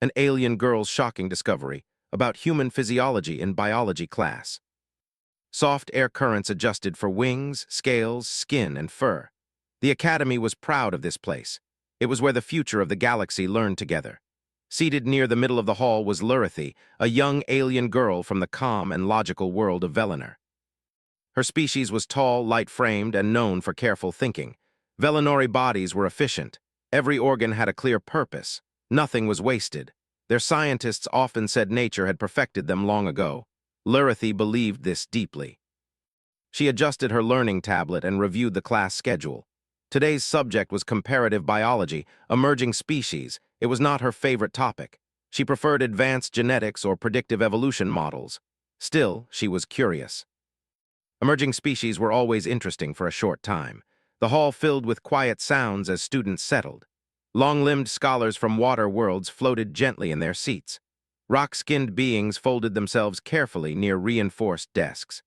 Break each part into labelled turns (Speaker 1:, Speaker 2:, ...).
Speaker 1: An alien girl's shocking discovery about human physiology in biology class. Soft air currents adjusted for wings, scales, skin, and fur. The Academy was proud of this place. It was where the future of the galaxy learned together. Seated near the middle of the hall was Lurithy, a young alien girl from the calm and logical world of Velenar. Her species was tall, light-framed, and known for careful thinking. Velinori bodies were efficient. Every organ had a clear purpose. Nothing was wasted. Their scientists often said nature had perfected them long ago. Lurithy believed this deeply. She adjusted her learning tablet and reviewed the class schedule. Today's subject was comparative biology, emerging species. It was not her favorite topic. She preferred advanced genetics or predictive evolution models. Still, she was curious. Emerging species were always interesting for a short time. The hall filled with quiet sounds as students settled. Long-limbed scholars from water worlds floated gently in their seats. Rock-skinned beings folded themselves carefully near reinforced desks.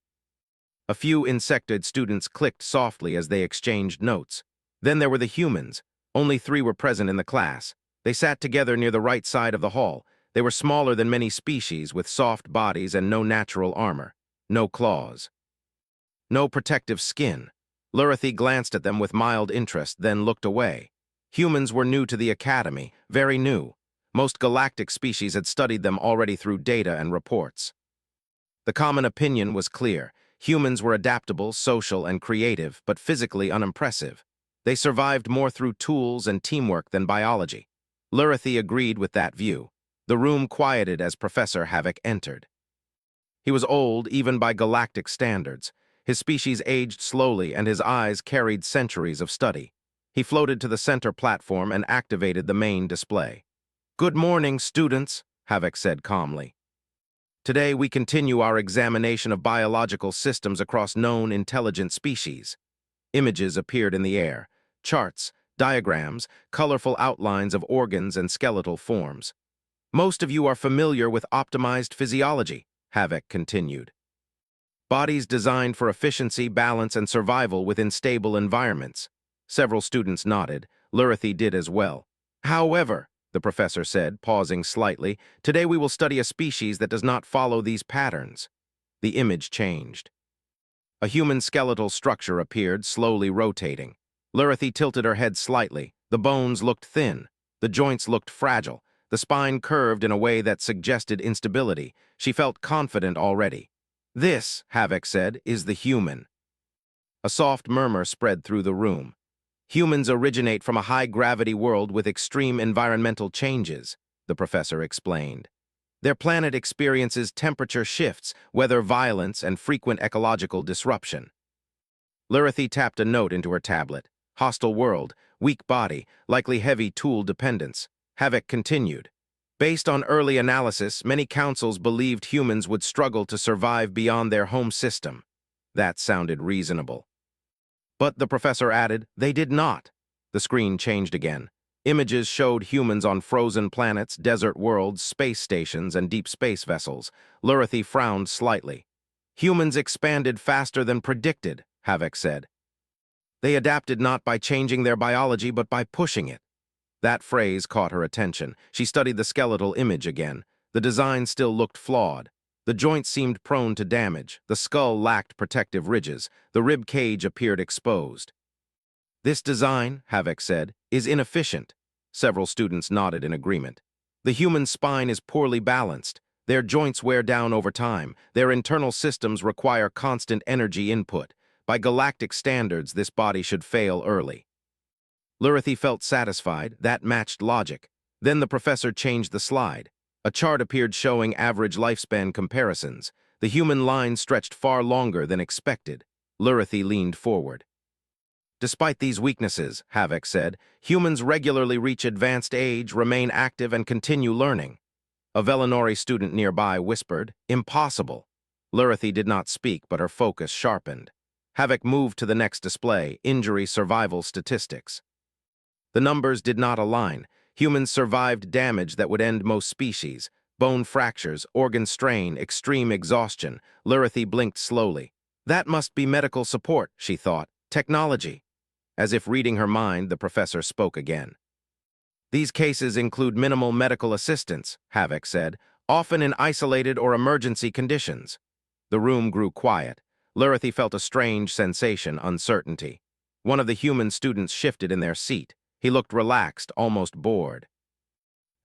Speaker 1: A few insectoid students clicked softly as they exchanged notes. Then there were the humans. Only 3 were present in the class. They sat together near the right side of the hall. They were smaller than many species, with soft bodies and no natural armor. No claws. No protective skin. Lurithy glanced at them with mild interest, then looked away. Humans were new to the Academy, very new. Most galactic species had studied them already through data and reports. The common opinion was clear. Humans were adaptable, social, and creative, but physically unimpressive. They survived more through tools and teamwork than biology. Lurithy agreed with that view. The room quieted as Professor Havoc entered. He was old, even by galactic standards. His species aged slowly, and his eyes carried centuries of study. He floated to the center platform and activated the main display. "Good morning, students," Havoc said calmly. "Today we continue our examination of biological systems across known intelligent species." Images appeared in the air. Charts, diagrams, colorful outlines of organs and skeletal forms. "Most of you are familiar with optimized physiology," Havoc continued. "Bodies designed for efficiency, balance, and survival within stable environments." Several students nodded. Lurithy did as well. "However," the professor said, pausing slightly, "today we will study a species that does not follow these patterns." The image changed. A human skeletal structure appeared, slowly rotating. Lurithy tilted her head slightly. The bones looked thin. The joints looked fragile. The spine curved in a way that suggested instability. She felt confident already. "This," Havoc said, "is the human." A soft murmur spread through the room. "Humans originate from a high-gravity world with extreme environmental changes," the professor explained. "Their planet experiences temperature shifts, weather violence, and frequent ecological disruption." Lurithy tapped a note into her tablet. "Hostile world, weak body, likely heavy tool dependence." Havoc continued. "Based on early analysis, many councils believed humans would struggle to survive beyond their home system." That sounded reasonable. But the professor added, "They did not." The screen changed again. Images showed humans on frozen planets, desert worlds, space stations, and deep space vessels. Lurithy frowned slightly. "Humans expanded faster than predicted," Havoc said. "They adapted not by changing their biology, but by pushing it." That phrase caught her attention. She studied the skeletal image again. The design still looked flawed. The joints seemed prone to damage. The skull lacked protective ridges. The rib cage appeared exposed. "This design," Havoc said, "is inefficient." Several students nodded in agreement. "The human spine is poorly balanced. Their joints wear down over time. Their internal systems require constant energy input. By galactic standards, this body should fail early." Lurithy felt satisfied. That matched logic. Then the professor changed the slide. A chart appeared showing average lifespan comparisons. The human line stretched far longer than expected. Lurithy leaned forward. "Despite these weaknesses," Havoc said, "humans regularly reach advanced age, remain active, and continue learning." A Velinori student nearby whispered, "Impossible." Lurithy did not speak, but her focus sharpened. Havoc moved to the next display, injury survival statistics. The numbers did not align. Humans survived damage that would end most species. Bone fractures, organ strain, extreme exhaustion. Lurithy blinked slowly. "That must be medical support," she thought. "Technology." As if reading her mind, the professor spoke again. These cases include minimal medical assistance, Havoc said, often in isolated or emergency conditions. The room grew quiet. Lurthy felt a strange sensation, uncertainty. One of the human students shifted in their seat. He looked relaxed, almost bored.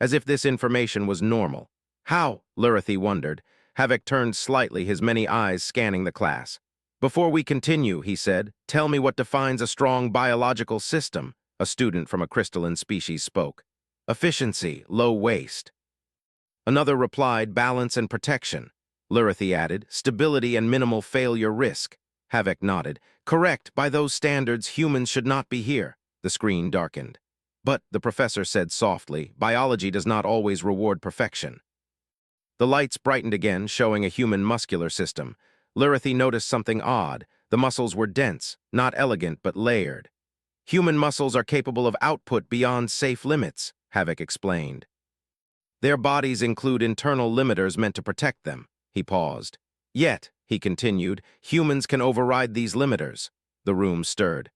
Speaker 1: As if this information was normal. How? Lurthy wondered. Havoc turned slightly, his many eyes scanning the class. Before we continue, he said, tell me what defines a strong biological system. A student from a crystalline species spoke. Efficiency, low waste. Another replied, balance and protection. Lurthy added, stability and minimal failure risk. Havoc nodded. Correct, by those standards, humans should not be here. The screen darkened. But, the professor said softly, biology does not always reward perfection. The lights brightened again, showing a human muscular system. Lurthy noticed something odd. The muscles were dense, not elegant, but layered. Human muscles are capable of output beyond safe limits, Havoc explained. Their bodies include internal limiters meant to protect them. He paused. Yet, he continued, humans can override these limiters. The room stirred.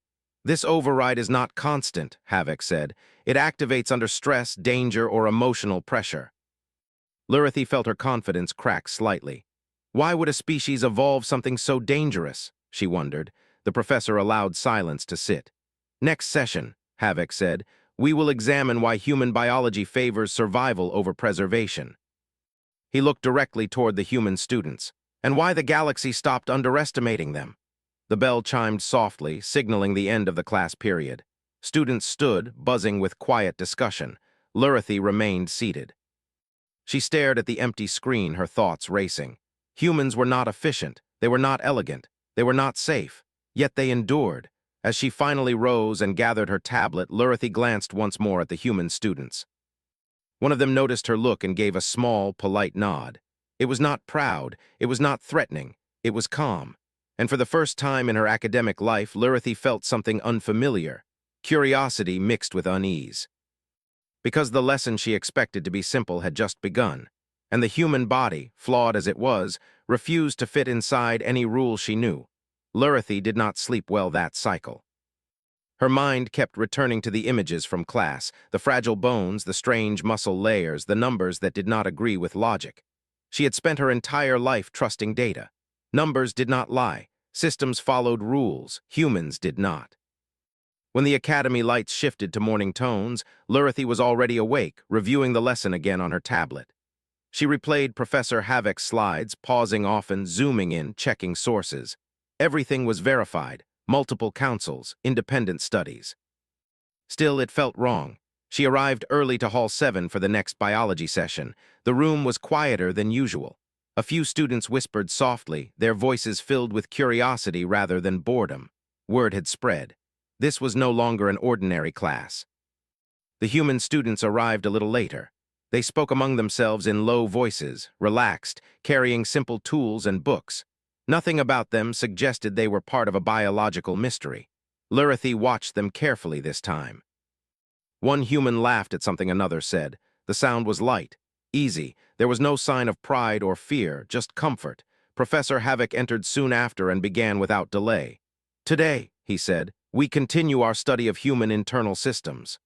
Speaker 1: This override is not constant, Havoc said. It activates under stress, danger, or emotional pressure. Lurthy felt her confidence crack slightly. Why would a species evolve something so dangerous? She wondered. The professor allowed silence to sit. Next session, Havoc said, we will examine why human biology favors survival over preservation. He looked directly toward the human students, and why the galaxy stopped underestimating them. The bell chimed softly, signaling the end of the class period. Students stood, buzzing with quiet discussion. Lurthy remained seated. She stared at the empty screen, her thoughts racing. Humans were not efficient, they were not elegant, they were not safe, yet they endured. As she finally rose and gathered her tablet, Lurthy glanced once more at the human students. One of them noticed her look and gave a small, polite nod. It was not proud, it was not threatening, it was calm. And for the first time in her academic life, Lurthy felt something unfamiliar, curiosity mixed with unease. Because the lesson she expected to be simple had just begun, and the human body, flawed as it was, refused to fit inside any rule she knew. Lurthy did not sleep well that cycle. Her mind kept returning to the images from class, the fragile bones, the strange muscle layers, the numbers that did not agree with logic. She had spent her entire life trusting data. Numbers did not lie. Systems followed rules. Humans did not. When the academy lights shifted to morning tones, Lurthy was already awake, reviewing the lesson again on her tablet. She replayed Professor Havoc's slides, pausing often, zooming in, checking sources. Everything was verified, multiple councils, independent studies. Still, it felt wrong. She arrived early to Hall 7 for the next biology session. The room was quieter than usual. A few students whispered softly, their voices filled with curiosity rather than boredom. Word had spread. This was no longer an ordinary class. The human students arrived a little later. They spoke among themselves in low voices, relaxed, carrying simple tools and books. Nothing about them suggested they were part of a biological mystery. Lurthy watched them carefully this time. One human laughed at something another said. The sound was light, easy. There was no sign of pride or fear, just comfort. Professor Havoc entered soon after and began without delay. Today, he said, we continue our study of human internal systems.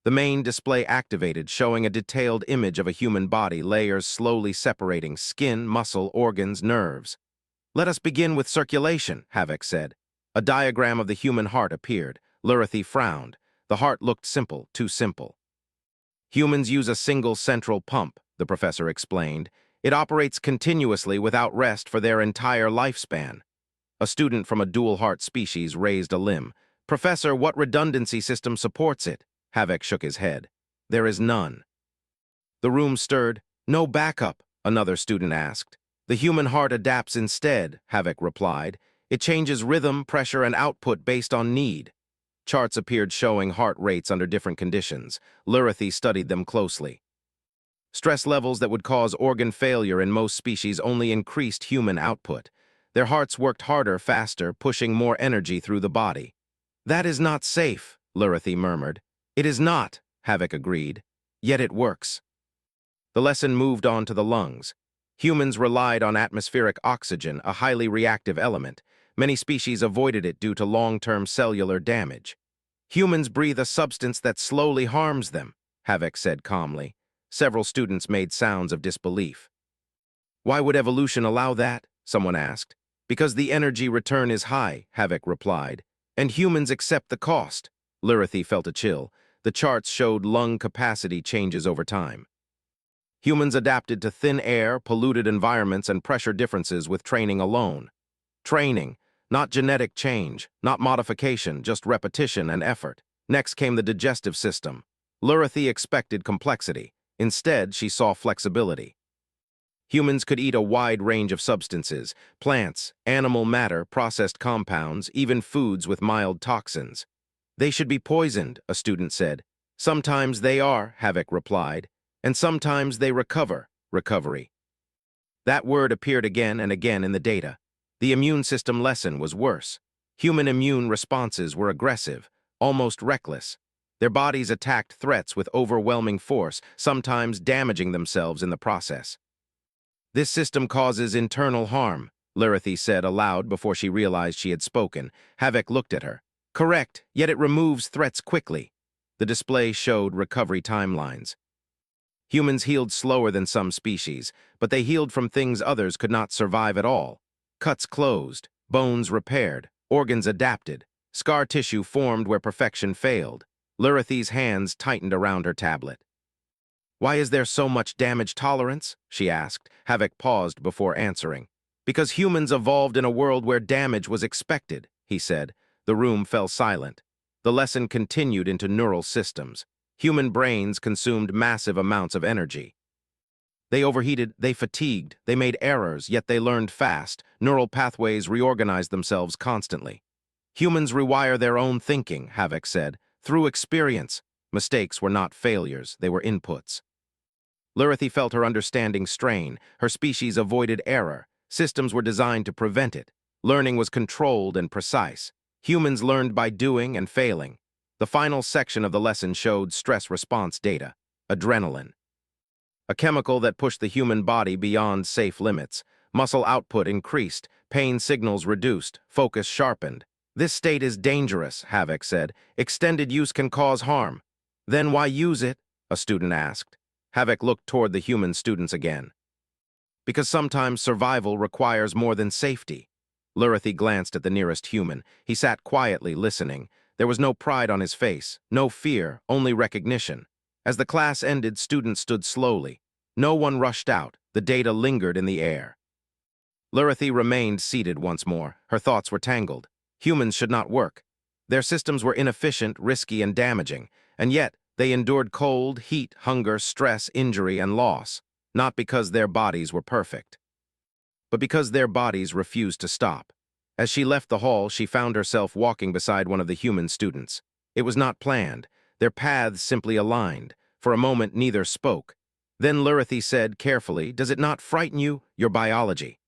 Speaker 1: The main display activated, showing a detailed image of a human body, layers slowly separating, skin, muscle, organs, nerves. Let us begin with circulation, Havoc said. A diagram of the human heart appeared. Lurthy frowned. The heart looked simple, too simple. Humans use a single central pump, the professor explained. It operates continuously without rest for their entire lifespan. A student from a dual-heart species raised a limb. Professor, what redundancy system supports it? Havoc shook his head. There is none. The room stirred. No backup, another student asked. The human heart adapts instead, Havoc replied. It changes rhythm, pressure, and output based on need. Charts appeared showing heart rates under different conditions. Lurthy studied them closely. Stress levels that would cause organ failure in most species only increased human output. Their hearts worked harder, faster, pushing more energy through the body. That is not safe, Lurthy murmured. It is not, Havoc agreed. Yet it works. The lesson moved on to the lungs. Humans relied on atmospheric oxygen, a highly reactive element. Many species avoided it due to long-term cellular damage. Humans breathe a substance that slowly harms them, Havoc said calmly. Several students made sounds of disbelief. Why would evolution allow that? Someone asked. Because the energy return is high, Havoc replied, and humans accept the cost. Lyrithie felt a chill. The charts showed lung capacity changes over time. Humans adapted to thin air, polluted environments, and pressure differences with training alone. Training, not genetic change, not modification, just repetition and effort. Next came the digestive system. Lyrithie expected complexity. Instead, she saw flexibility. Humans could eat a wide range of substances, plants, animal matter, processed compounds, even foods with mild toxins. They should be poisoned, a student said. Sometimes they are, Havoc replied, and sometimes they recover, recovery. That word appeared again and again in the data. The immune system lesson was worse. Human immune responses were aggressive, almost reckless. Their bodies attacked threats with overwhelming force, sometimes damaging themselves in the process. This system causes internal harm, Lyrithie said aloud before she realized she had spoken. Havoc looked at her. Correct, yet it removes threats quickly. The display showed recovery timelines. Humans healed slower than some species, but they healed from things others could not survive at all. Cuts closed, bones repaired, organs adapted, scar tissue formed where perfection failed. Lyrithie's hands tightened around her tablet. Why is there so much damage tolerance? She asked. Havoc paused before answering. Because humans evolved in a world where damage was expected, he said. The room fell silent. The lesson continued into neural systems. Human brains consumed massive amounts of energy. They overheated, they fatigued, they made errors, yet they learned fast. Neural pathways reorganized themselves constantly. Humans rewire their own thinking, Havoc said, through experience. Mistakes were not failures, they were inputs. Lyrithie felt her understanding strain. Her species avoided error. Systems were designed to prevent it. Learning was controlled and precise. Humans learned by doing and failing. The final section of the lesson showed stress response data. Adrenaline. A chemical that pushed the human body beyond safe limits. Muscle output increased. Pain signals reduced. Focus sharpened. This state is dangerous, Havoc said. Extended use can cause harm. Then why use it? A student asked. Havoc looked toward the human students again. Because sometimes survival requires more than safety. Lyrithie glanced at the nearest human. He sat quietly, listening. There was no pride on his face, no fear, only recognition. As the class ended, students stood slowly. No one rushed out. The data lingered in the air. Lyrithie remained seated once more. Her thoughts were tangled. Humans should not work. Their systems were inefficient, risky, and damaging, and yet they endured cold, heat, hunger, stress, injury, and loss, not because their bodies were perfect, but because their bodies refused to stop. As she left the hall, she found herself walking beside one of the human students. It was not planned. Their paths simply aligned. For a moment, neither spoke. Then Lyrithie said carefully, "Does it not frighten you, your biology?"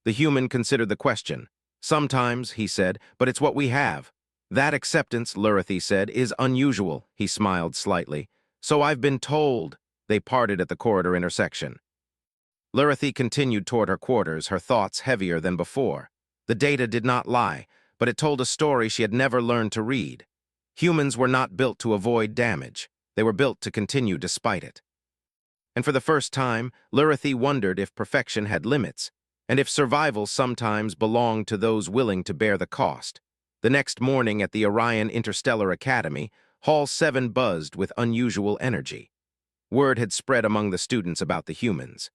Speaker 1: The human considered the question. "Sometimes," he said, "but it's what we have." "That acceptance," Lyrithie said, "is unusual." He smiled slightly. "So I've been told." They parted at the corridor intersection. Lyrithie continued toward her quarters, her thoughts heavier than before. The data did not lie, but it told a story she had never learned to read. Humans were not built to avoid damage. They were built to continue despite it. And for the first time, Lyrithie wondered if perfection had limits, and if survival sometimes belonged to those willing to bear the cost. The next morning at the Orion Interstellar Academy, Hall 7 buzzed with unusual energy. Word had spread among the students about the humans.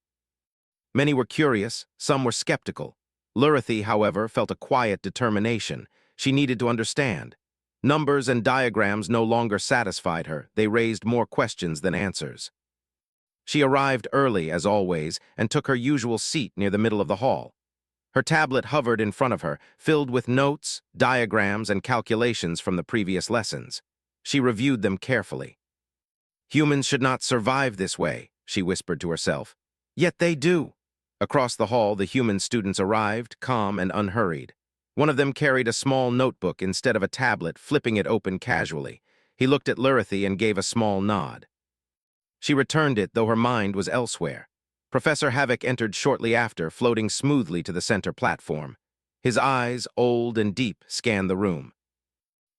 Speaker 1: Many were curious, some were skeptical. Lyrithie, however, felt a quiet determination. She needed to understand. Numbers and diagrams no longer satisfied her. They raised more questions than answers. She arrived early, as always, and took her usual seat near the middle of the hall. Her tablet hovered in front of her, filled with notes, diagrams, and calculations from the previous lessons. She reviewed them carefully. "Humans should not survive this way," she whispered to herself. "Yet they do." Across the hall, the human students arrived, calm and unhurried. One of them carried a small notebook instead of a tablet, flipping it open casually. He looked at Lyrithie and gave a small nod. She returned it, though her mind was elsewhere. Professor Havoc entered shortly after, floating smoothly to the center platform. His eyes, old and deep, scanned the room.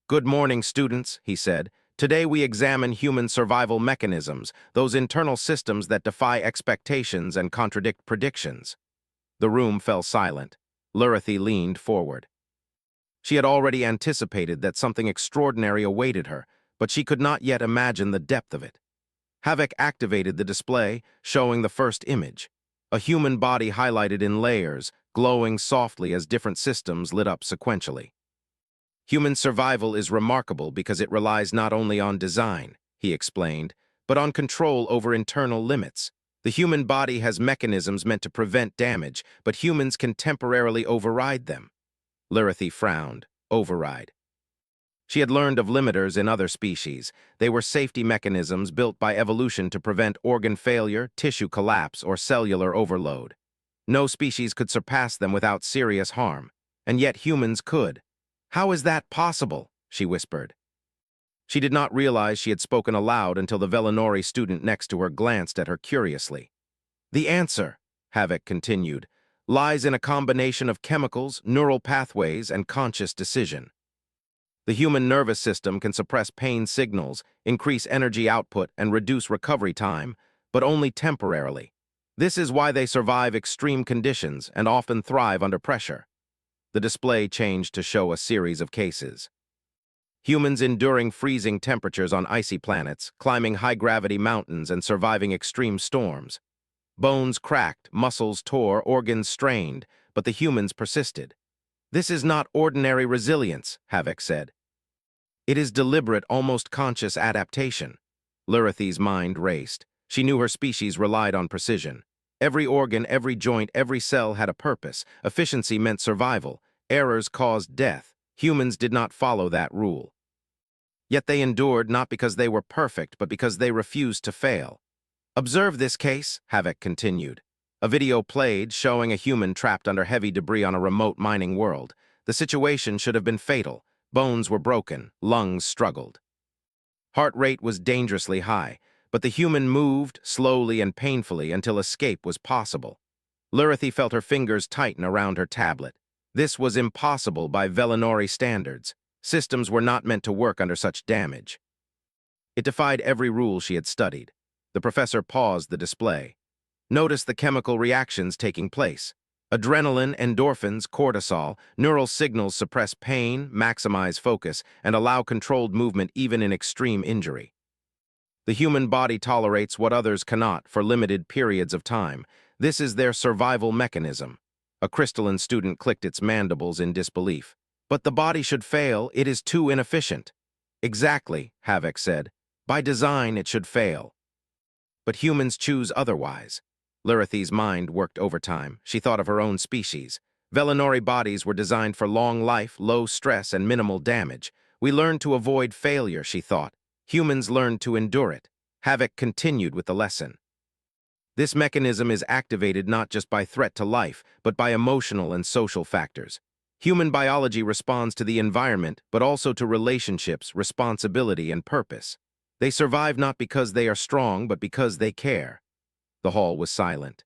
Speaker 1: "Good morning, students," he said. "Today we examine human survival mechanisms, those internal systems that defy expectations and contradict predictions." The room fell silent. Lurothy leaned forward. She had already anticipated that something extraordinary awaited her, but she could not yet imagine the depth of it. Havoc activated the display, showing the first image. A human body highlighted in layers, glowing softly as different systems lit up sequentially. Human survival is remarkable because it relies not only on design, he explained, but on control over internal limits. The human body has mechanisms meant to prevent damage, but humans can temporarily override them. Lurothy frowned. Override. She had learned of limiters in other species. They were safety mechanisms built by evolution to prevent organ failure, tissue collapse, or cellular overload. No species could surpass them without serious harm, and yet humans could. "How is that possible?" she whispered. She did not realize she had spoken aloud until the Velinori student next to her glanced at her curiously. "The answer," Havoc continued, "lies in a combination of chemicals, neural pathways, and conscious decision. The human nervous system can suppress pain signals, increase energy output, and reduce recovery time, but only temporarily. This is why they survive extreme conditions and often thrive under pressure." The display changed to show a series of cases. Humans enduring freezing temperatures on icy planets, climbing high-gravity mountains, and surviving extreme storms. Bones cracked, muscles tore, organs strained, but the humans persisted. "This is not ordinary resilience," Havoc said. "It is deliberate, almost conscious adaptation." Lurothy's mind raced. She knew her species relied on precision. Every organ, every joint, every cell had a purpose. Efficiency meant survival. Errors caused death. Humans did not follow that rule. Yet they endured not because they were perfect, but because they refused to fail. "Observe this case," Havoc continued. A video played showing a human trapped under heavy debris on a remote mining world. The situation should have been fatal. Bones were broken, lungs struggled. Heart rate was dangerously high, but the human moved slowly and painfully until escape was possible. Lurothy felt her fingers tighten around her tablet. This was impossible by Velinori standards. Systems were not meant to work under such damage. It defied every rule she had studied. The professor paused the display. "Notice the chemical reactions taking place. Adrenaline, endorphins, cortisol, neural signals suppress pain, maximize focus, and allow controlled movement even in extreme injury. The human body tolerates what others cannot for limited periods of time. This is their survival mechanism." A crystalline student clicked its mandibles in disbelief. "But the body should fail. It is too inefficient." "Exactly," Havoc said. "By design, it should fail. But humans choose otherwise." Lurothy's mind worked overtime. She thought of her own species. Velinori bodies were designed for long life, low stress, and minimal damage. "We learned to avoid failure," she thought. "Humans learned to endure it." Havoc continued with the lesson. "This mechanism is activated not just by threat to life, but by emotional and social factors. Human biology responds to the environment, but also to relationships, responsibility, and purpose. They survive not because they are strong, but because they care." The hall was silent.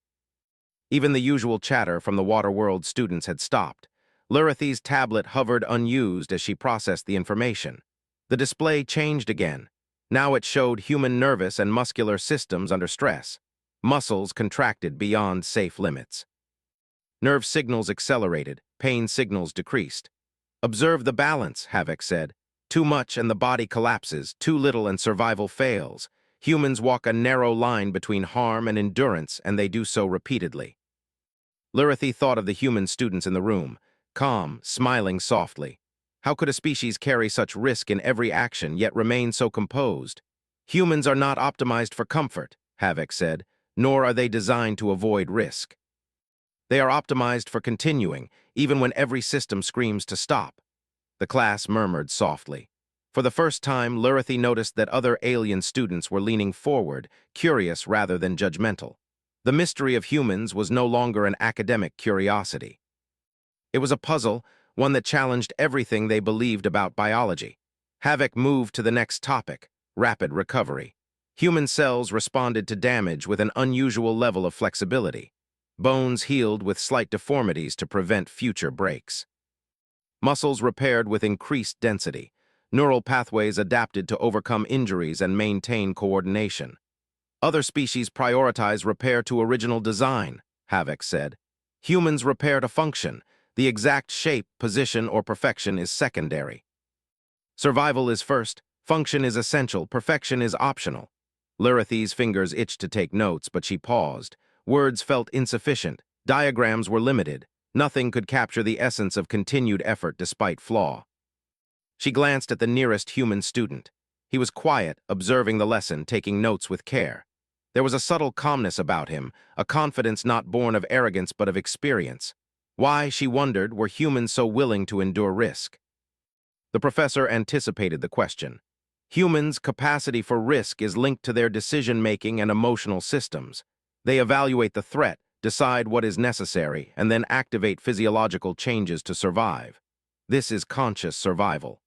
Speaker 1: Even the usual chatter from the Waterworld students had stopped. Lurothy's tablet hovered unused as she processed the information. The display changed again. Now it showed human nervous and muscular systems under stress. Muscles contracted beyond safe limits. Nerve signals accelerated, pain signals decreased. "Observe the balance," Havoc said. "Too much and the body collapses, too little and survival fails. Humans walk a narrow line between harm and endurance, and they do so repeatedly." Lurothy thought of the human students in the room, calm, smiling softly. How could a species carry such risk in every action, yet remain so composed? "Humans are not optimized for comfort," Havoc said, "nor are they designed to avoid risk. They are optimized for continuing, even when every system screams to stop." The class murmured softly. For the first time, Lurothy noticed that other alien students were leaning forward, curious rather than judgmental. The mystery of humans was no longer an academic curiosity. It was a puzzle, one that challenged everything they believed about biology. Havoc moved to the next topic, rapid recovery. Human cells responded to damage with an unusual level of flexibility. Bones healed with slight deformities to prevent future breaks. Muscles repaired with increased density. Neural pathways adapted to overcome injuries and maintain coordination. Other species prioritize repair to original design, Havoc said. Humans repair to function. The exact shape, position, or perfection is secondary. Survival is first, function is essential, perfection is optional. Lirithy's fingers itched to take notes, but she paused. Words felt insufficient. Diagrams were limited. Nothing could capture the essence of continued effort despite flaw. She glanced at the nearest human student. He was quiet, observing the lesson, taking notes with care. There was a subtle calmness about him, a confidence not born of arrogance but of experience. Why, she wondered, were humans so willing to endure risk? The professor anticipated the question. Humans' capacity for risk is linked to their decision-making and emotional systems. They evaluate the threat, decide what is necessary, and then activate physiological changes to survive. This is conscious survival.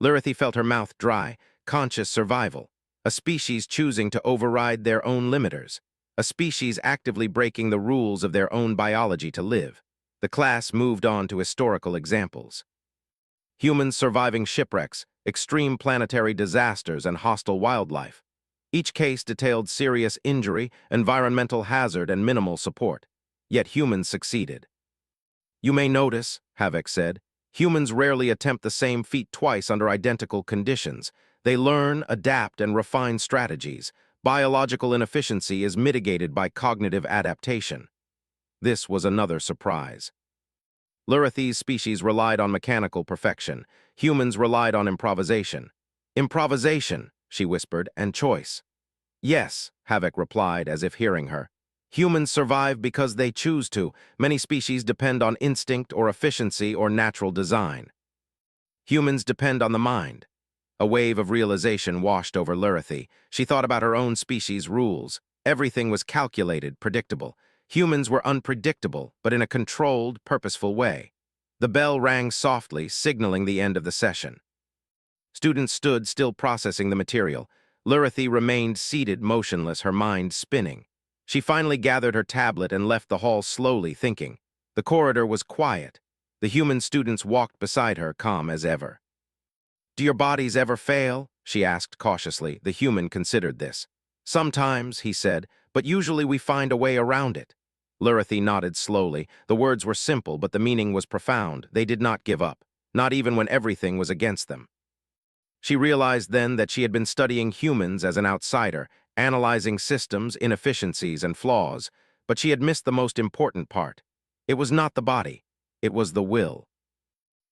Speaker 1: Lirithy felt her mouth dry. Conscious survival. A species choosing to override their own limiters. A species actively breaking the rules of their own biology to live. The class moved on to historical examples. Humans surviving shipwrecks, extreme planetary disasters, and hostile wildlife. Each case detailed serious injury, environmental hazard, and minimal support. Yet humans succeeded. You may notice, Havoc said, humans rarely attempt the same feat twice under identical conditions. They learn, adapt, and refine strategies. Biological inefficiency is mitigated by cognitive adaptation. This was another surprise. Lirithy's species relied on mechanical perfection. Humans relied on improvisation. Improvisation, she whispered, and choice. Yes, Havoc replied, as if hearing her. Humans survive because they choose to. Many species depend on instinct or efficiency or natural design. Humans depend on the mind. A wave of realization washed over Lirithy. She thought about her own species' rules. Everything was calculated, predictable. Humans were unpredictable, but in a controlled, purposeful way. The bell rang softly, signaling the end of the session. Students stood, still processing the material. Lirithy remained seated, motionless, her mind spinning. She finally gathered her tablet and left the hall slowly, thinking. The corridor was quiet. The human students walked beside her, calm as ever. "Do your bodies ever fail?" she asked cautiously. The human considered this. "Sometimes," he said, "but usually we find a way around it." Lirithy nodded slowly. The words were simple, but the meaning was profound. They did not give up, not even when everything was against them. She realized then that she had been studying humans as an outsider, analyzing systems, inefficiencies, and flaws, but she had missed the most important part. It was not the body, it was the will.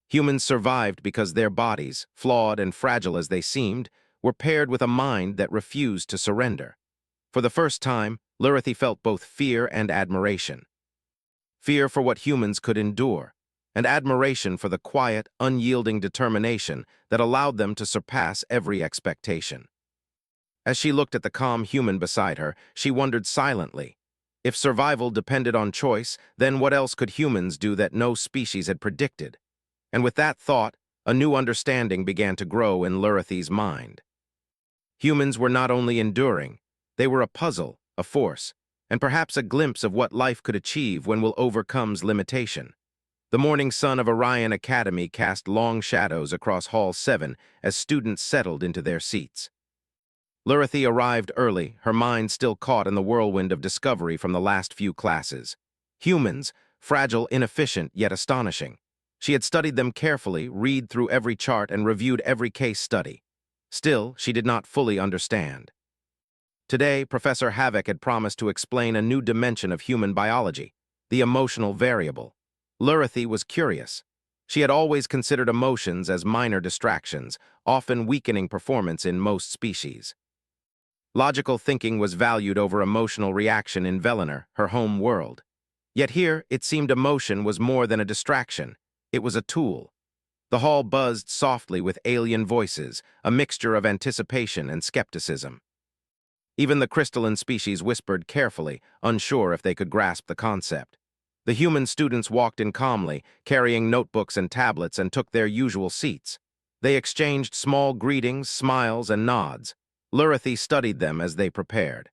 Speaker 1: Humans survived because their bodies, flawed and fragile as they seemed, were paired with a mind that refused to surrender. For the first time, Lirithy felt both fear and admiration. Fear for what humans could endure, and admiration for the quiet, unyielding determination that allowed them to surpass every expectation. As she looked at the calm human beside her, she wondered silently. If survival depended on choice, then what else could humans do that no species had predicted? And with that thought, a new understanding began to grow in Lirithy's mind. Humans were not only enduring, they were a puzzle, a force, and perhaps a glimpse of what life could achieve when will overcomes limitation. The morning sun of Orion Academy cast long shadows across Hall 7 as students settled into their seats. Lirithy arrived early, her mind still caught in the whirlwind of discovery from the last few classes. Humans, fragile, inefficient, yet astonishing. She had studied them carefully, read through every chart, and reviewed every case study. Still, she did not fully understand. Today, Professor Havoc had promised to explain a new dimension of human biology, the emotional variable. Lirithy was curious. She had always considered emotions as minor distractions, often weakening performance in most species. Logical thinking was valued over emotional reaction in Velener, her home world. Yet here, it seemed emotion was more than a distraction. It was a tool. The hall buzzed softly with alien voices, a mixture of anticipation and skepticism. Even the crystalline species whispered carefully, unsure if they could grasp the concept. The human students walked in calmly, carrying notebooks and tablets, and took their usual seats. They exchanged small greetings, smiles, and nods. Lirithy studied them as they prepared.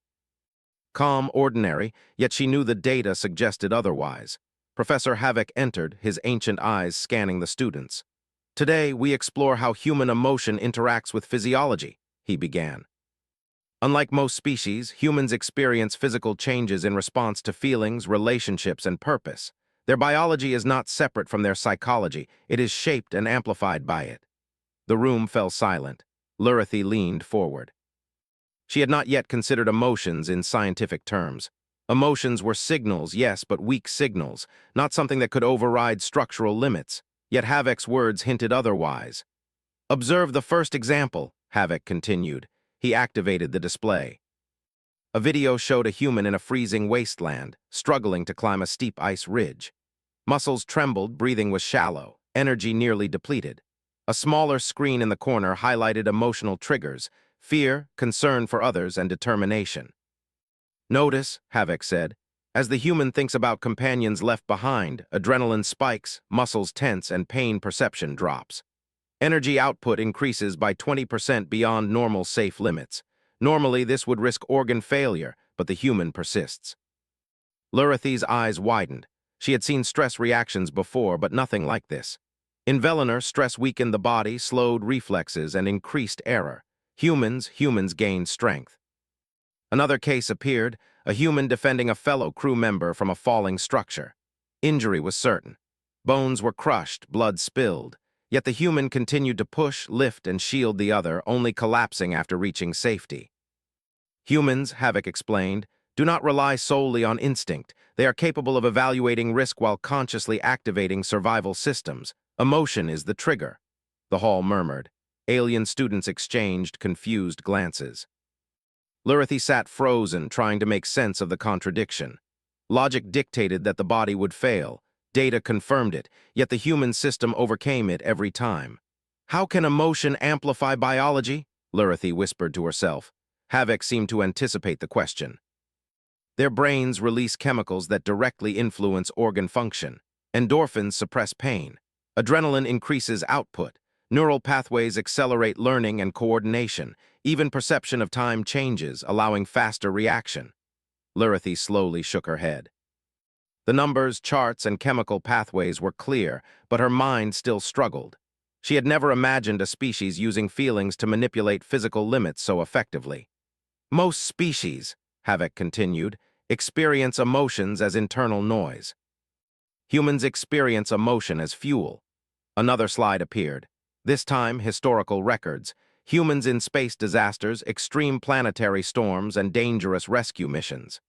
Speaker 1: Calm, ordinary, yet she knew the data suggested otherwise. Professor Havoc entered, his ancient eyes scanning the students. Today, we explore how human emotion interacts with physiology, he began. Unlike most species, humans experience physical changes in response to feelings, relationships, and purpose. Their biology is not separate from their psychology. It is shaped and amplified by it. The room fell silent. Lurothy leaned forward. She had not yet considered emotions in scientific terms. Emotions were signals, yes, but weak signals, not something that could override structural limits. Yet Havok's words hinted otherwise. Observe the first example, Havok continued. He activated the display. A video showed a human in a freezing wasteland, struggling to climb a steep ice ridge. Muscles trembled, breathing was shallow, energy nearly depleted. A smaller screen in the corner highlighted emotional triggers: fear, concern for others, and determination. Notice, Havok said, as the human thinks about companions left behind, adrenaline spikes, muscles tense, and pain perception drops. Energy output increases by 20% beyond normal safe limits. Normally, this would risk organ failure, but the human persists. Lurothy's eyes widened. She had seen stress reactions before, but nothing like this. In Velinor, stress weakened the body, slowed reflexes, and increased error. Humans gained strength. Another case appeared, a human defending a fellow crew member from a falling structure. Injury was certain. Bones were crushed, blood spilled. Yet the human continued to push, lift, and shield the other, only collapsing after reaching safety. Humans, Havok explained, do not rely solely on instinct. They are capable of evaluating risk while consciously activating survival systems. Emotion is the trigger. The hall murmured. Alien students exchanged confused glances. Lurothy sat frozen, trying to make sense of the contradiction. Logic dictated that the body would fail. Data confirmed it, yet the human system overcame it every time. How can emotion amplify biology? Lurothy whispered to herself. Havok seemed to anticipate the question. Their brains release chemicals that directly influence organ function. Endorphins suppress pain. Adrenaline increases output. Neural pathways accelerate learning and coordination. Even perception of time changes, allowing faster reaction. Lurothy slowly shook her head. The numbers, charts, and chemical pathways were clear, but her mind still struggled. She had never imagined a species using feelings to manipulate physical limits so effectively. Most species, Havok continued, experience emotions as internal noise. Humans experience emotion as fuel. Another slide appeared. This time, historical records. Humans in space disasters, extreme planetary storms, and dangerous rescue missions.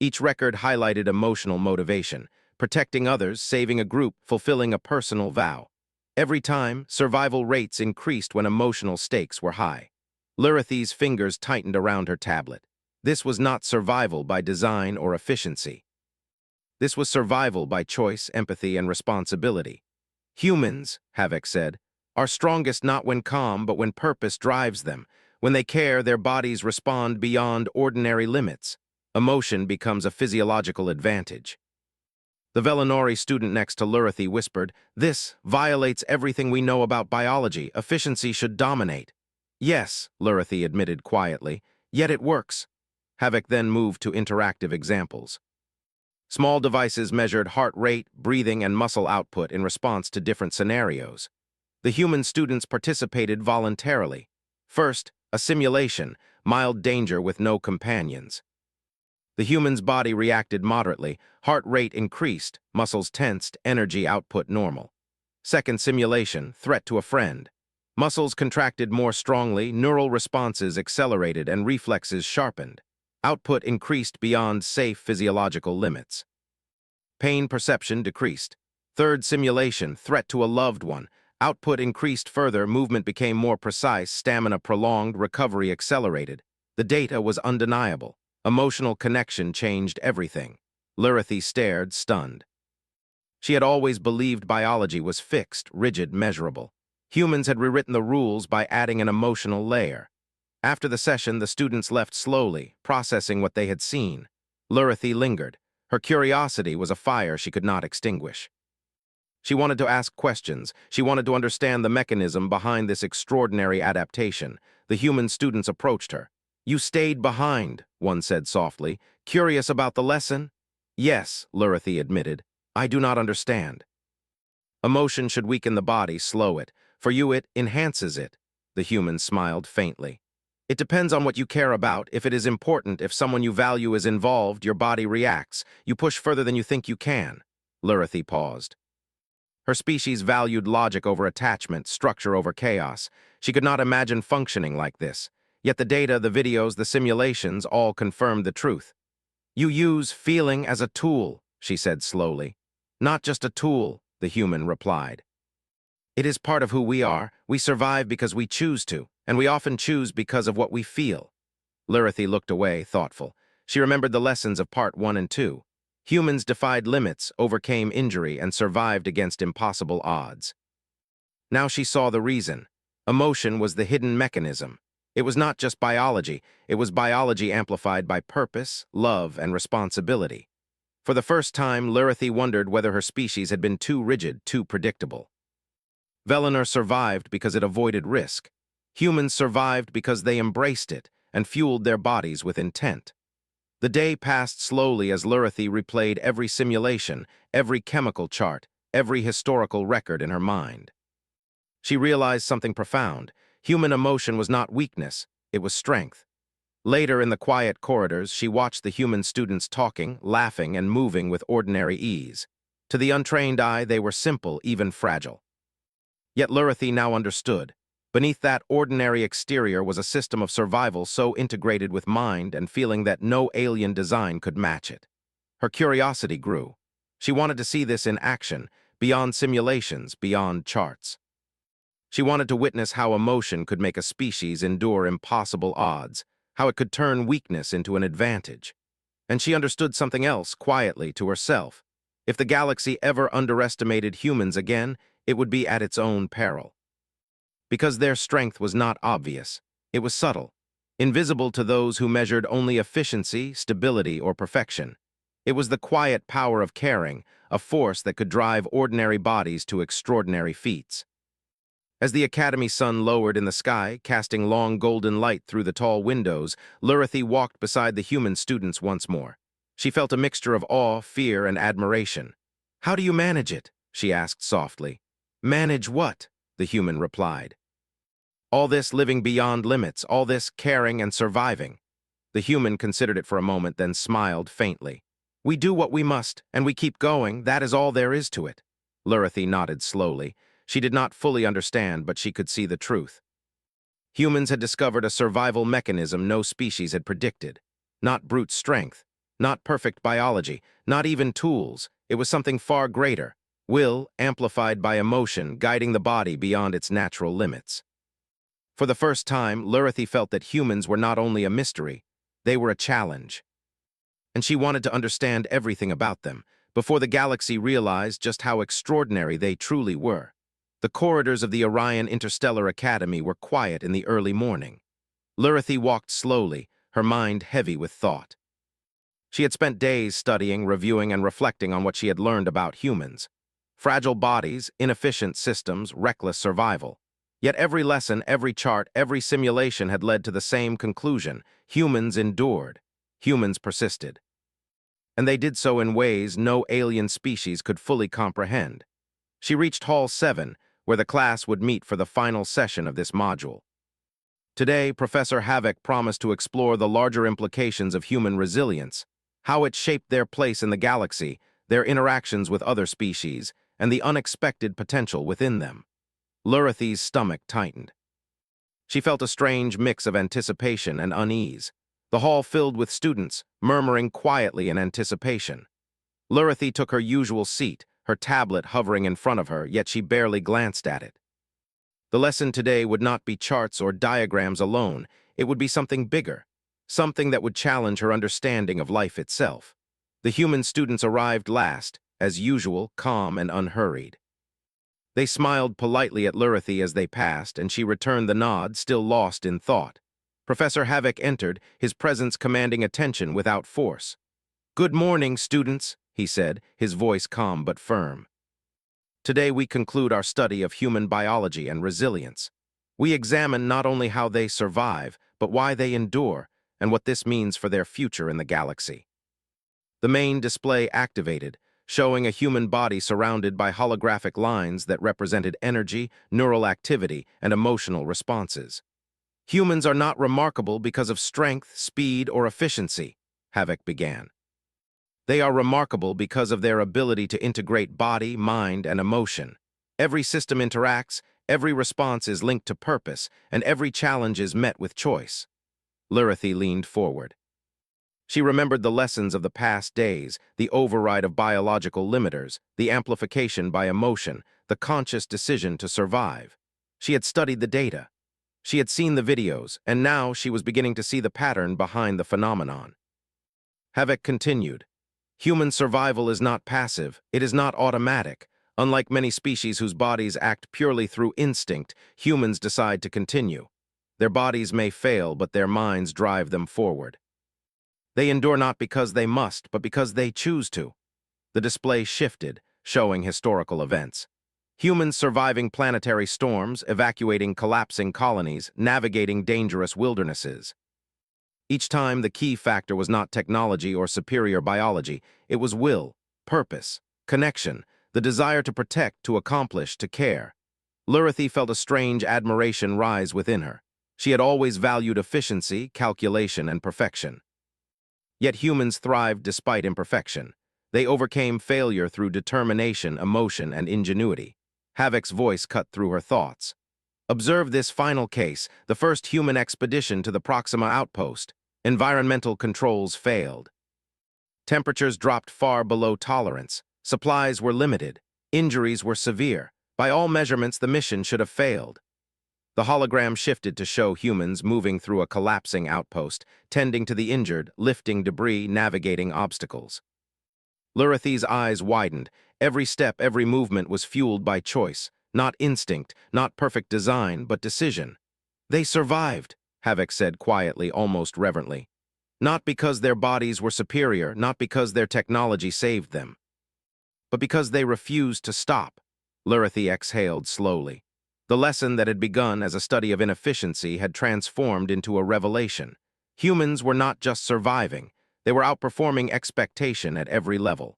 Speaker 1: Each record highlighted emotional motivation, protecting others, saving a group, fulfilling a personal vow. Every time, survival rates increased when emotional stakes were high. Lurothy's fingers tightened around her tablet. This was not survival by design or efficiency. This was survival by choice, empathy, and responsibility. Humans, Havok said, are strongest not when calm, but when purpose drives them. When they care, their bodies respond beyond ordinary limits. Emotion becomes a physiological advantage. The Velinori student next to Lurothy whispered, "This violates everything we know about biology. Efficiency should dominate." "Yes," Lurothy admitted quietly, "yet it works." Havok then moved to interactive examples. Small devices measured heart rate, breathing, and muscle output in response to different scenarios. The human students participated voluntarily. First, a simulation, mild danger with no companions. The human's body reacted moderately, heart rate increased, muscles tensed, energy output normal. Second simulation, threat to a friend. Muscles contracted more strongly, neural responses accelerated, and reflexes sharpened. Output increased beyond safe physiological limits. Pain perception decreased. Third simulation, threat to a loved one. Output increased further, movement became more precise, stamina prolonged, recovery accelerated. The data was undeniable. Emotional connection changed everything. Lurothy stared, stunned. She had always believed biology was fixed, rigid, measurable. Humans had rewritten the rules by adding an emotional layer. After the session, the students left slowly, processing what they had seen. Lurothy lingered. Her curiosity was a fire she could not extinguish. She wanted to ask questions. She wanted to understand the mechanism behind this extraordinary adaptation. The human students approached her. "You stayed behind," one said softly. "Curious about the lesson?" "Yes," Lurothy admitted. "I do not understand." Emotion should weaken the body, slow it. For you, it enhances it. The human smiled faintly. It depends on what you care about. If it is important, if someone you value is involved, your body reacts. You push further than you think you can. Lurathi paused. Her species valued logic over attachment, structure over chaos. She could not imagine functioning like this. Yet the data, the videos, the simulations all confirmed the truth. You use feeling as a tool, she said slowly. Not just a tool, the human replied. It is part of who we are. We survive because we choose to, and we often choose because of what we feel. Lurathi looked away, thoughtful. She remembered the lessons of part 1 and 2. Humans defied limits, overcame injury, and survived against impossible odds. Now she saw the reason. Emotion was the hidden mechanism. It was not just biology, it was biology amplified by purpose, love, and responsibility. For the first time, Lurathi wondered whether her species had been too rigid, too predictable. Velinor survived because it avoided risk. Humans survived because they embraced it and fueled their bodies with intent. The day passed slowly as Lurathi replayed every simulation, every chemical chart, every historical record in her mind. She realized something profound. Human emotion was not weakness, it was strength. Later in the quiet corridors, she watched the human students talking, laughing, and moving with ordinary ease. To the untrained eye, they were simple, even fragile. Yet Lurathi now understood. Beneath that ordinary exterior was a system of survival so integrated with mind and feeling that no alien design could match it. Her curiosity grew. She wanted to see this in action, beyond simulations, beyond charts. She wanted to witness how emotion could make a species endure impossible odds, how it could turn weakness into an advantage. And she understood something else quietly to herself. If the galaxy ever underestimated humans again, it would be at its own peril. Because their strength was not obvious, it was subtle, invisible to those who measured only efficiency, stability, or perfection. It was the quiet power of caring, a force that could drive ordinary bodies to extraordinary feats. As the academy sun lowered in the sky, casting long golden light through the tall windows, Lurathi walked beside the human students once more. She felt a mixture of awe, fear, and admiration. "How do you manage it?" she asked softly. "Manage what?" the human replied. "All this living beyond limits, all this caring and surviving." The human considered it for a moment, then smiled faintly. "We do what we must, and we keep going. That is all there is to it." Lurathi nodded slowly. She did not fully understand, but she could see the truth. Humans had discovered a survival mechanism no species had predicted. Not brute strength, not perfect biology, not even tools. It was something far greater. Will, amplified by emotion, guiding the body beyond its natural limits. For the first time, Lurathi felt that humans were not only a mystery, they were a challenge. And she wanted to understand everything about them, before the galaxy realized just how extraordinary they truly were. The corridors of the Orion Interstellar Academy were quiet in the early morning. Lurathi walked slowly, her mind heavy with thought. She had spent days studying, reviewing, and reflecting on what she had learned about humans. Fragile bodies, inefficient systems, reckless survival. Yet every lesson, every chart, every simulation had led to the same conclusion. Humans endured. Humans persisted. And they did so in ways no alien species could fully comprehend. She reached Hall 7, where the class would meet for the final session of this module. Today, Professor Havoc promised to explore the larger implications of human resilience, how it shaped their place in the galaxy, their interactions with other species, and the unexpected potential within them. Lurathi's stomach tightened. She felt a strange mix of anticipation and unease. The hall filled with students, murmuring quietly in anticipation. Lurathi took her usual seat, her tablet hovering in front of her, yet she barely glanced at it. The lesson today would not be charts or diagrams alone. It would be something bigger, something that would challenge her understanding of life itself. The human students arrived last, as usual, calm and unhurried. They smiled politely at Lurathi as they passed, and she returned the nod, still lost in thought. Professor Havoc entered, his presence commanding attention without force. "Good morning, students," he said, his voice calm but firm. "Today we conclude our study of human biology and resilience. We examine not only how they survive, but why they endure, and what this means for their future in the galaxy." The main display activated, showing a human body surrounded by holographic lines that represented energy, neural activity, and emotional responses. Humans are not remarkable because of strength, speed, or efficiency, Havoc began. They are remarkable because of their ability to integrate body, mind, and emotion. Every system interacts, every response is linked to purpose, and every challenge is met with choice. Lurathi leaned forward. She remembered the lessons of the past days, the override of biological limiters, the amplification by emotion, the conscious decision to survive. She had studied the data. She had seen the videos, and now she was beginning to see the pattern behind the phenomenon. Havoc continued. Human survival is not passive, it is not automatic. Unlike many species whose bodies act purely through instinct, humans decide to continue. Their bodies may fail, but their minds drive them forward. They endure not because they must, but because they choose to. The display shifted, showing historical events. Humans surviving planetary storms, evacuating collapsing colonies, navigating dangerous wildernesses. Each time, the key factor was not technology or superior biology. It was will, purpose, connection, the desire to protect, to accomplish, to care. Lurathi felt a strange admiration rise within her. She had always valued efficiency, calculation, and perfection. Yet humans thrived despite imperfection. They overcame failure through determination, emotion, and ingenuity. Havoc's voice cut through her thoughts. Observe this final case, the first human expedition to the Proxima outpost. Environmental controls failed. Temperatures dropped far below tolerance. Supplies were limited. Injuries were severe. By all measurements, the mission should have failed. The hologram shifted to show humans moving through a collapsing outpost, tending to the injured, lifting debris, navigating obstacles. Lurathi's eyes widened. Every step, every movement was fueled by choice, not instinct, not perfect design, but decision. They survived, Havoc said quietly, almost reverently. Not because their bodies were superior, not because their technology saved them, but because they refused to stop. Lurathi exhaled slowly. The lesson that had begun as a study of inefficiency had transformed into a revelation. Humans were not just surviving, they were outperforming expectation at every level.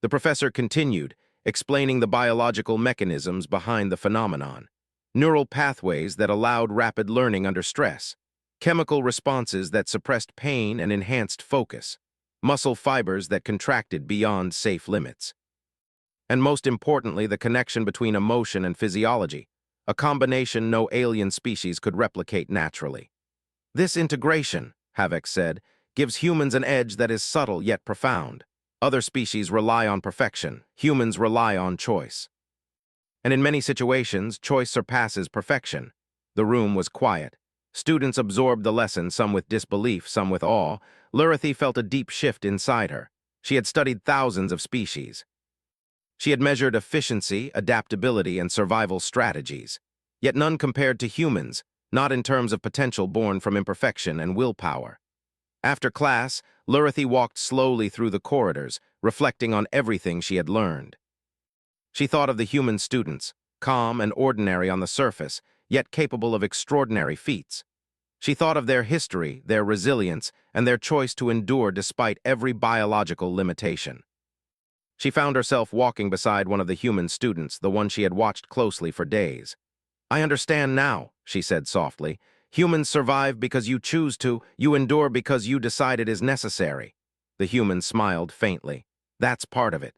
Speaker 1: The professor continued, explaining the biological mechanisms behind the phenomenon. Neural pathways that allowed rapid learning under stress, chemical responses that suppressed pain and enhanced focus, muscle fibers that contracted beyond safe limits. And most importantly, the connection between emotion and physiology, a combination no alien species could replicate naturally. This integration, Havoc said, gives humans an edge that is subtle yet profound. Other species rely on perfection, humans rely on choice. And in many situations, choice surpasses perfection. The room was quiet. Students absorbed the lesson, some with disbelief, some with awe. Lurathi felt a deep shift inside her. She had studied thousands of species. She had measured efficiency, adaptability, and survival strategies. Yet none compared to humans, not in terms of potential born from imperfection and willpower. After class, Lurathi walked slowly through the corridors, reflecting on everything she had learned. She thought of the human students, calm and ordinary on the surface, yet capable of extraordinary feats. She thought of their history, their resilience, and their choice to endure despite every biological limitation. She found herself walking beside one of the human students, the one she had watched closely for days. "I understand now," she said softly. "Humans survive because you choose to, you endure because you decide it is necessary." The human smiled faintly. "That's part of it.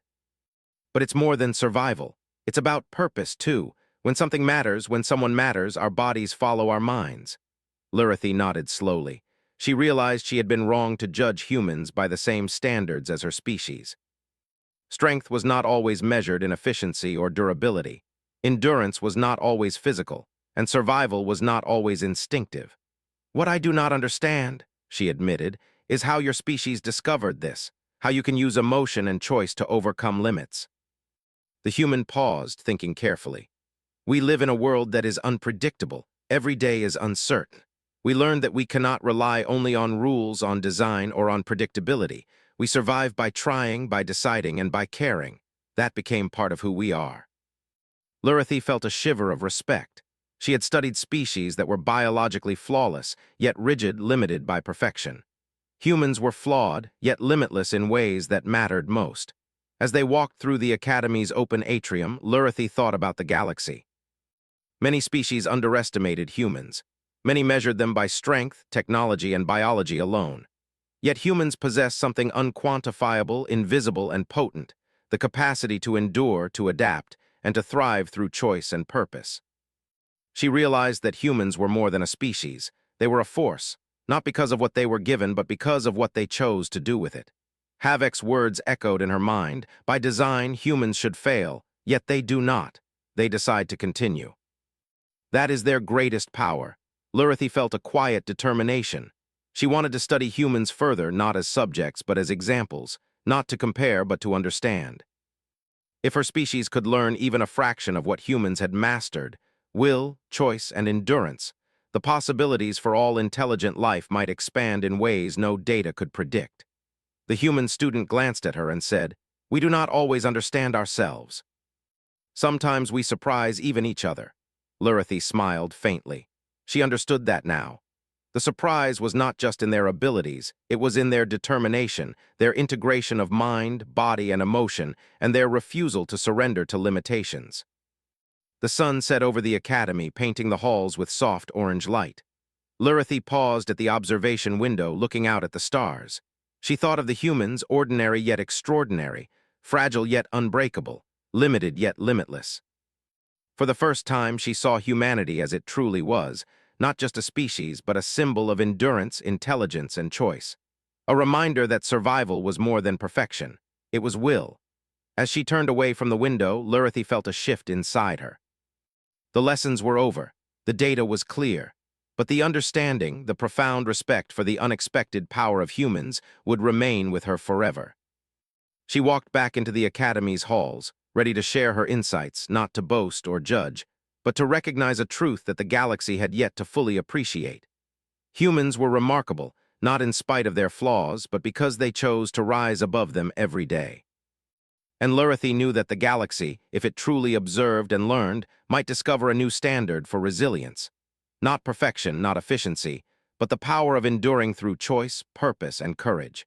Speaker 1: But it's more than survival. It's about purpose, too. When something matters, when someone matters, our bodies follow our minds." Lurathi nodded slowly. She realized she had been wrong to judge humans by the same standards as her species. Strength was not always measured in efficiency or durability. Endurance was not always physical, and survival was not always instinctive. "What I do not understand," she admitted, "is how your species discovered this, how you can use emotion and choice to overcome limits." The human paused, thinking carefully. "We live in a world that is unpredictable. Every day is uncertain. We learned that we cannot rely only on rules, on design, or on predictability. We survive by trying, by deciding, and by caring. That became part of who we are." Lurathi felt a shiver of respect. She had studied species that were biologically flawless, yet rigid, limited by perfection. Humans were flawed, yet limitless in ways that mattered most. As they walked through the Academy's open atrium, Lurthy thought about the galaxy. Many species underestimated humans. Many measured them by strength, technology, and biology alone. Yet humans possess something unquantifiable, invisible, and potent, the capacity to endure, to adapt, and to thrive through choice and purpose. She realized that humans were more than a species. They were a force, not because of what they were given, but because of what they chose to do with it. Havok's words echoed in her mind. By design, humans should fail, yet they do not. They decide to continue. That is their greatest power. Lurthy felt a quiet determination. She wanted to study humans further, not as subjects, but as examples, not to compare, but to understand. If her species could learn even a fraction of what humans had mastered, will, choice, and endurance, the possibilities for all intelligent life might expand in ways no data could predict. The human student glanced at her and said, "We do not always understand ourselves. Sometimes we surprise even each other." Lurthy smiled faintly. She understood that now. The surprise was not just in their abilities, it was in their determination, their integration of mind, body, and emotion, and their refusal to surrender to limitations. The sun set over the academy, painting the halls with soft orange light. Lurthy paused at the observation window, looking out at the stars. She thought of the humans, ordinary yet extraordinary, fragile yet unbreakable, limited yet limitless. For the first time, she saw humanity as it truly was, not just a species, but a symbol of endurance, intelligence, and choice. A reminder that survival was more than perfection. It was will. As she turned away from the window, Lurthy felt a shift inside her. The lessons were over. The data was clear. But the understanding, the profound respect for the unexpected power of humans would remain with her forever. She walked back into the Academy's halls, ready to share her insights, not to boast or judge, but to recognize a truth that the galaxy had yet to fully appreciate. Humans were remarkable, not in spite of their flaws, but because they chose to rise above them every day. And Lurthy knew that the galaxy, if it truly observed and learned, might discover a new standard for resilience. Not perfection, not efficiency, but the power of enduring through choice, purpose, and courage.